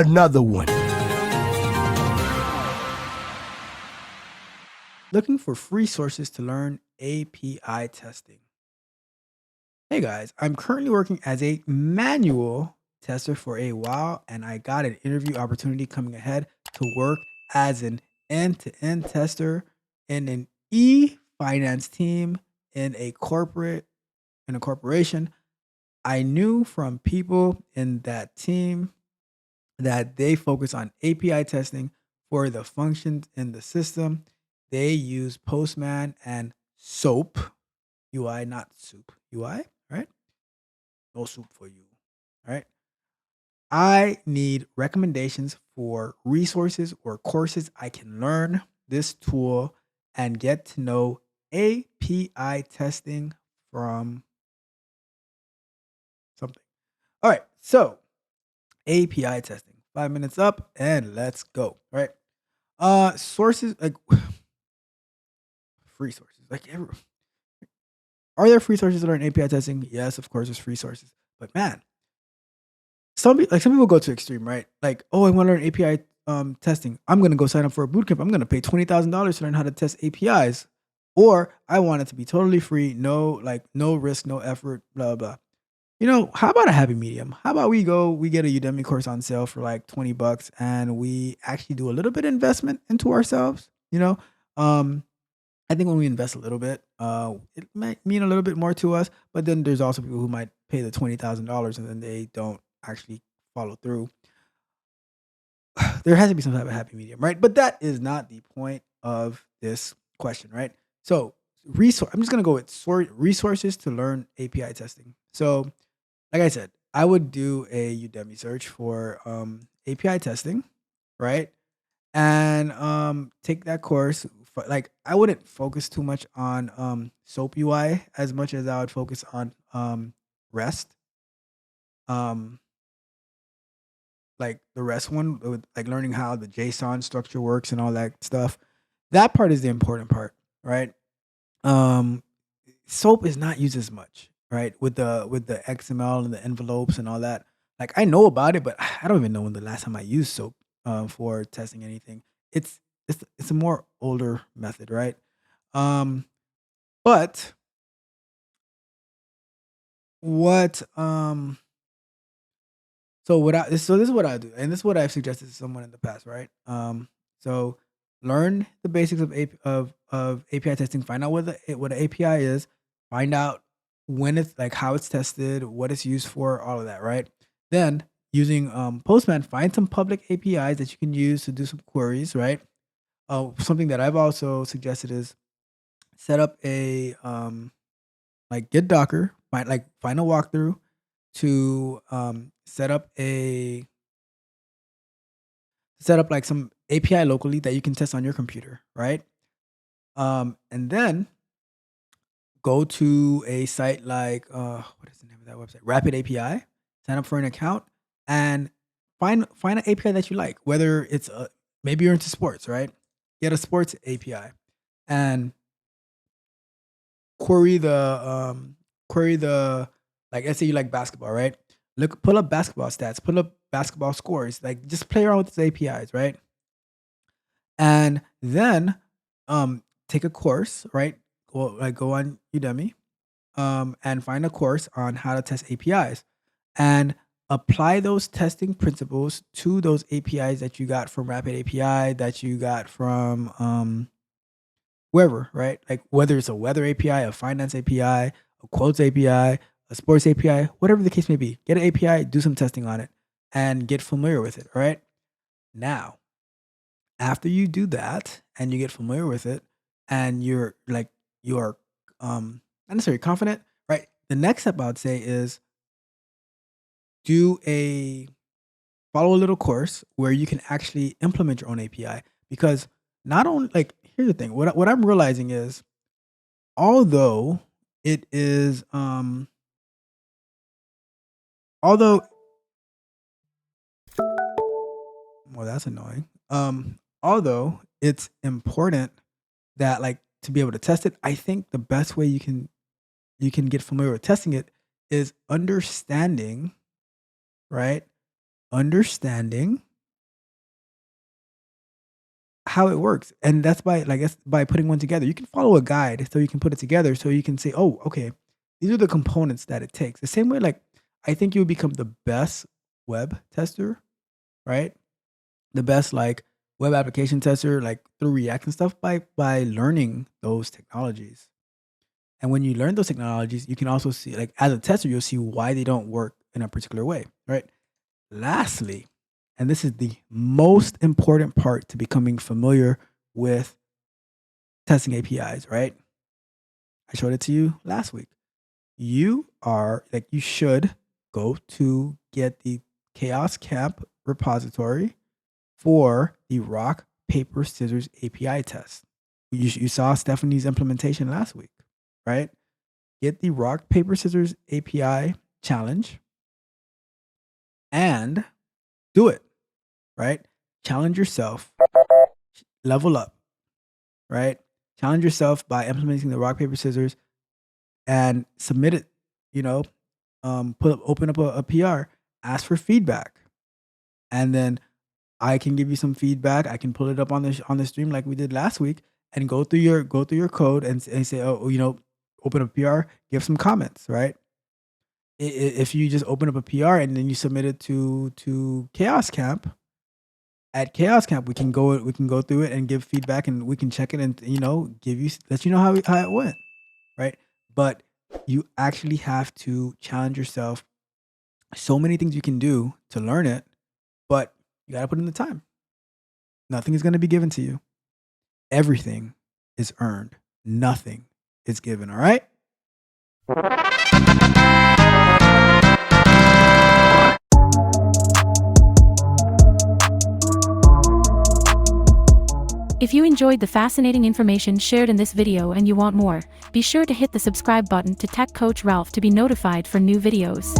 another one. Looking for free sources to learn API testing. Hey guys, I'm currently working as a manual tester for a while, and I got an interview opportunity coming ahead to work as an end-to-end tester in an e-finance team in a corporation. I knew from people in that team that they focus on API testing for the functions in the system. They use Postman and SOAP UI, not soup UI, right? No soup for you. All right. I need recommendations for resources or courses I can learn this tool and get to know API testing from something. All right. So, API testing. 5 minutes up and let's go. All right. Sources like free sources. Are there free sources to learn API testing? Yes, of course, there's free sources. But man, some people go to extreme, right? Like, oh, I want to learn API testing. I'm gonna go sign up for a bootcamp. I'm gonna pay $20,000 to learn how to test APIs, or I want it to be totally free, no risk, no effort, blah blah. How about a happy medium? How about we get a Udemy course on sale for like $20, and we actually do a little bit of investment into ourselves. Um, I think when we invest a little bit, it might mean a little bit more to us. But then there's also people who might pay the $20,000 and then they don't actually follow through. There has to be some type of happy medium, right? But that is not the point of this question, right? So, I'm just gonna go with resources to learn API testing. So, like I said, I would do a Udemy search for API testing, right? And take that course. Like I wouldn't focus too much on SOAP UI as much as I would focus on REST. Um, like the REST one, with like learning how the JSON structure works and all that stuff. That part is the important part, right? Um, SOAP is not used as much, right? With the XML and the envelopes and all that. Like I know about it, but I don't even know when the last time I used SOAP for testing anything. It's it's a more older method, right? Um, but what so this is what I do, and this is what I've suggested to someone in the past, right? So learn the basics of API testing. Find out what an API is. Find out when it's like how it's tested, what it's used for, all of that, right? Then using Postman, find some public APIs that you can use to do some queries, right? Something that I've also suggested is set up a like get Docker, find a walkthrough to set up like some API locally that you can test on your computer, right? And then go to a site like what is the name of that website? Rapid API. Sign up for an account and find an API that you like. Whether it's maybe you're into sports, right? Get a sports API and query the like let's say you like basketball, right? Pull up basketball stats, pull up basketball scores, like just play around with these APIs, right? And then take a course, right? Go on Udemy and find a course on how to test APIs and apply those testing principles to those APIs that you got from Rapid API, that you got from wherever, right? Like whether it's a weather API, a finance API, a quotes API, a sports API, whatever the case may be. Get an API, do some testing on it, and get familiar with it. All right. Now, after you do that and you get familiar with it, and you're not necessarily confident, right? The next step I would say is do a follow a little course where you can actually implement your own API because not only like here's the thing what I'm realizing is although it is although well that's annoying although it's important that like to be able to test it, I think the best way you can get familiar with testing it is understanding, right? Understanding how it works. And that's by putting one together. You can follow a guide so you can put it together so you can say, oh, okay, these are the components that it takes. The same way, like, I think you'll become the best web tester, right? The best like web application tester, like through React and stuff by learning those technologies. And when you learn those technologies, you can also see, like, as a tester, you'll see why they don't work in a particular way, right? Lastly, and this is the most important part to becoming familiar with testing APIs, right? I showed it to you last week. You should go to get the Chaos Camp repository for the rock, paper, scissors API test. You saw Stephanie's implementation last week, right? Get the rock, paper, scissors API challenge and do it, right? Challenge yourself, level up, right? Challenge yourself by implementing the rock, paper, scissors and submit it, you know, open up a PR, ask for feedback. And then I can give you some feedback. I can pull it up on the stream like we did last week and go through your code and say, oh, open up PR, give some comments, right? If you just open up a PR and then you submit it to Chaos Camp, at Chaos Camp we can go through it and give feedback and we can check it and let you know how it went, right? But you actually have to challenge yourself. So many things you can do to learn it, but you got to put in the time. Nothing is going to be given to you. Everything is earned. Nothing is given, all right? If you enjoyed the fascinating information shared in this video and you want more, be sure to hit the subscribe button to Tech Coach Ralph to be notified for new videos.